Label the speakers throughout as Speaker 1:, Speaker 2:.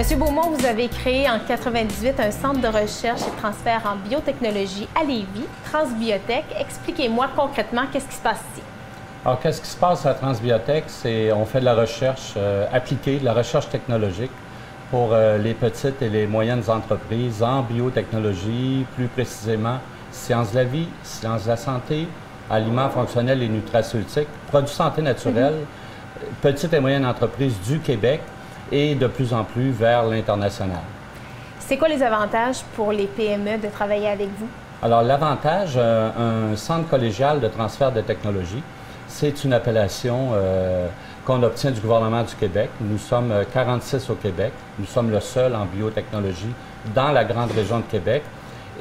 Speaker 1: Monsieur Beaumont, vous avez créé en 1998 un centre de recherche et de transfert en biotechnologie à Lévis, Transbiotech. Expliquez-moi concrètement qu'est-ce qui se passe ici.
Speaker 2: Alors, qu'est-ce qui se passe à Transbiotech? C'est on fait de la recherche appliquée, de la recherche technologique pour les petites et les moyennes entreprises en biotechnologie, plus précisément sciences de la vie, sciences de la santé, aliments fonctionnels et nutraceutiques, produits santé naturelle, petites et moyennes entreprises du Québec et de plus en plus vers l'international.
Speaker 1: C'est quoi les avantages pour les PME de travailler avec vous? Alors,
Speaker 2: l'avantage, un centre collégial de transfert de technologie, c'est une appellation qu'on obtient du gouvernement du Québec. Nous sommes 46 au Québec. Nous sommes le seul en biotechnologie dans la grande région de Québec.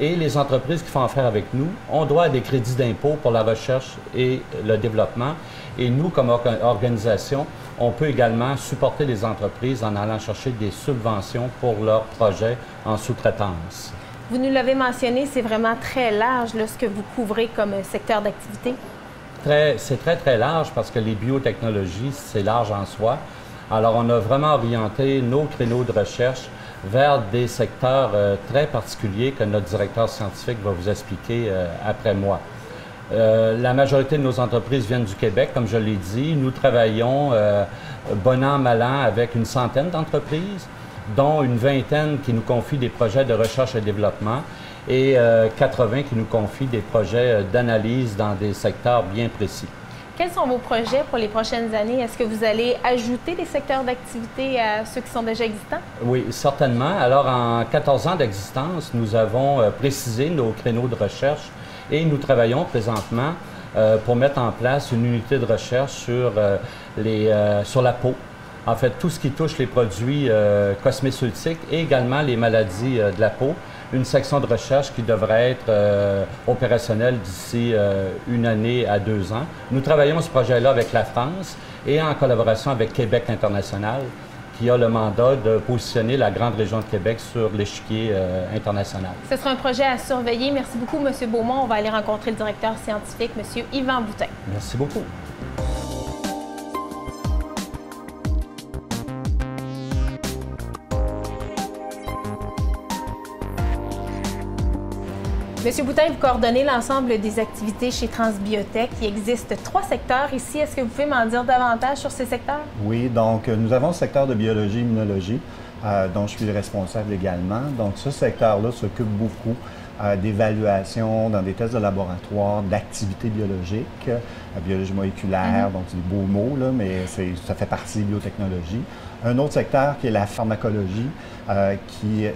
Speaker 2: Et les entreprises qui font affaire avec nous, on doit des crédits d'impôt pour la recherche et le développement. Et nous, comme organisation, on peut également supporter les entreprises en allant chercher des subventions pour leurs projets en sous-traitance.
Speaker 1: Vous nous l'avez mentionné, c'est vraiment très large là, ce que vous couvrez comme secteur d'activité.
Speaker 2: C'est très, très large parce que les biotechnologies, c'est large en soi. Alors, on a vraiment orienté nos créneaux de recherche vers des secteurs très particuliers que notre directeur scientifique va vous expliquer après moi. La majorité de nos entreprises viennent du Québec, comme je l'ai dit. Nous travaillons bon an, mal an avec une centaine d'entreprises, dont une vingtaine qui nous confient des projets de recherche et développement et 80 qui nous confient des projets d'analyse dans des secteurs bien précis.
Speaker 1: Quels sont vos projets pour les prochaines années? Est-ce que vous allez ajouter des secteurs d'activité à ceux qui sont déjà existants?
Speaker 2: Oui, certainement. Alors, en 14 ans d'existence, nous avons précisé nos créneaux de recherche et nous travaillons présentement pour mettre en place une unité de recherche sur la peau. En fait, tout ce qui touche les produits cosméceutiques et également les maladies de la peau. Une section de recherche qui devrait être opérationnelle d'ici 1 année à 2 ans. Nous travaillons ce projet-là avec la France et en collaboration avec Québec International, qui a le mandat de positionner la grande région de Québec sur l'échiquier international.
Speaker 1: Ce sera un projet à surveiller. Merci beaucoup, M. Beaumont. On va aller rencontrer le directeur scientifique, M. Yvan Boutin.
Speaker 2: Merci beaucoup.
Speaker 1: Monsieur Boutin, vous coordonnez l'ensemble des activités chez Transbiotech. Il existe 3 secteurs ici. Est-ce que vous pouvez m'en dire davantage sur ces secteurs?
Speaker 3: Oui, donc nous avons le secteur de biologie et immunologie, dont je suis le responsable également. Donc ce secteur-là s'occupe beaucoup d'évaluation dans des tests de laboratoire, d'activités biologiques, biologie moléculaire, donc c'est des beaux mots, là, mais ça fait partie des biotechnologies. Un autre secteur qui est la pharmacologie,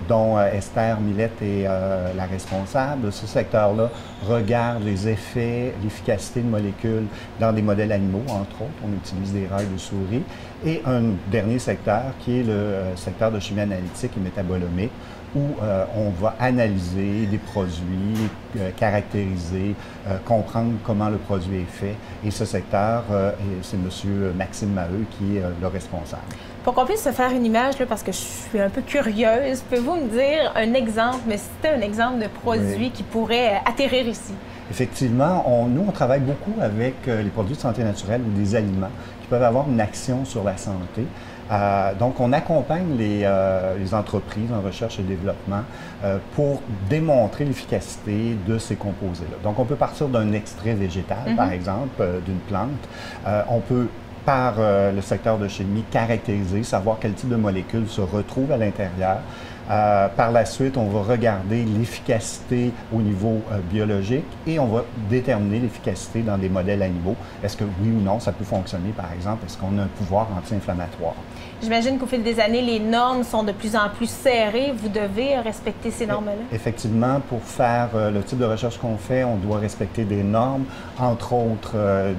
Speaker 3: dont Esther Millette est la responsable. Ce secteur-là regarde les effets, l'efficacité de molécules dans des modèles animaux, entre autres. On utilise des rats et des souris. Et un dernier secteur qui est le secteur de chimie analytique et métabolomique, où on va analyser des produits, caractériser, comprendre comment le produit est fait. Et ce secteur, c'est M. Maxime Maheu qui est le responsable.
Speaker 1: Pour qu'on puisse se faire une image, là, parce que je suis un peu curieuse, pouvez-vous me dire un exemple, mais c'était un exemple de produit qui pourrait atterrir ici?
Speaker 3: Effectivement, nous, on travaille beaucoup avec les produits de santé naturelle ou des aliments qui peuvent avoir une action sur la santé. Donc, on accompagne les entreprises en recherche et développement pour démontrer l'efficacité de ces composés-là. Donc, on peut partir d'un extrait végétal, par exemple, d'une plante. On peut, par le secteur de chimie, caractériser, savoir quel type de molécules se retrouvent à l'intérieur. Par la suite, on va regarder l'efficacité au niveau biologique et on va déterminer l'efficacité dans des modèles animaux. Est-ce que oui ou non, ça peut fonctionner, par exemple? Est-ce qu'on a un pouvoir anti-inflammatoire?
Speaker 1: J'imagine qu'au fil des années, les normes sont de plus en plus serrées. Vous devez respecter ces normes-là?
Speaker 3: Effectivement, pour faire le type de recherche qu'on fait, on doit respecter des normes, entre autres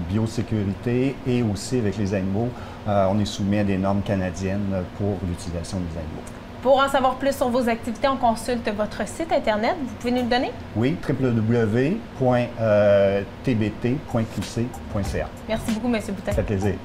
Speaker 3: biosécurité et aussi avec les animaux, on est soumis à des normes canadiennes pour l'utilisation des animaux.
Speaker 1: Pour en savoir plus sur vos activités, on consulte votre site Internet. Vous pouvez nous le donner?
Speaker 3: Oui, www.tbt.qc.ca.
Speaker 1: Merci beaucoup, M. Boutin.
Speaker 3: Ça fait plaisir.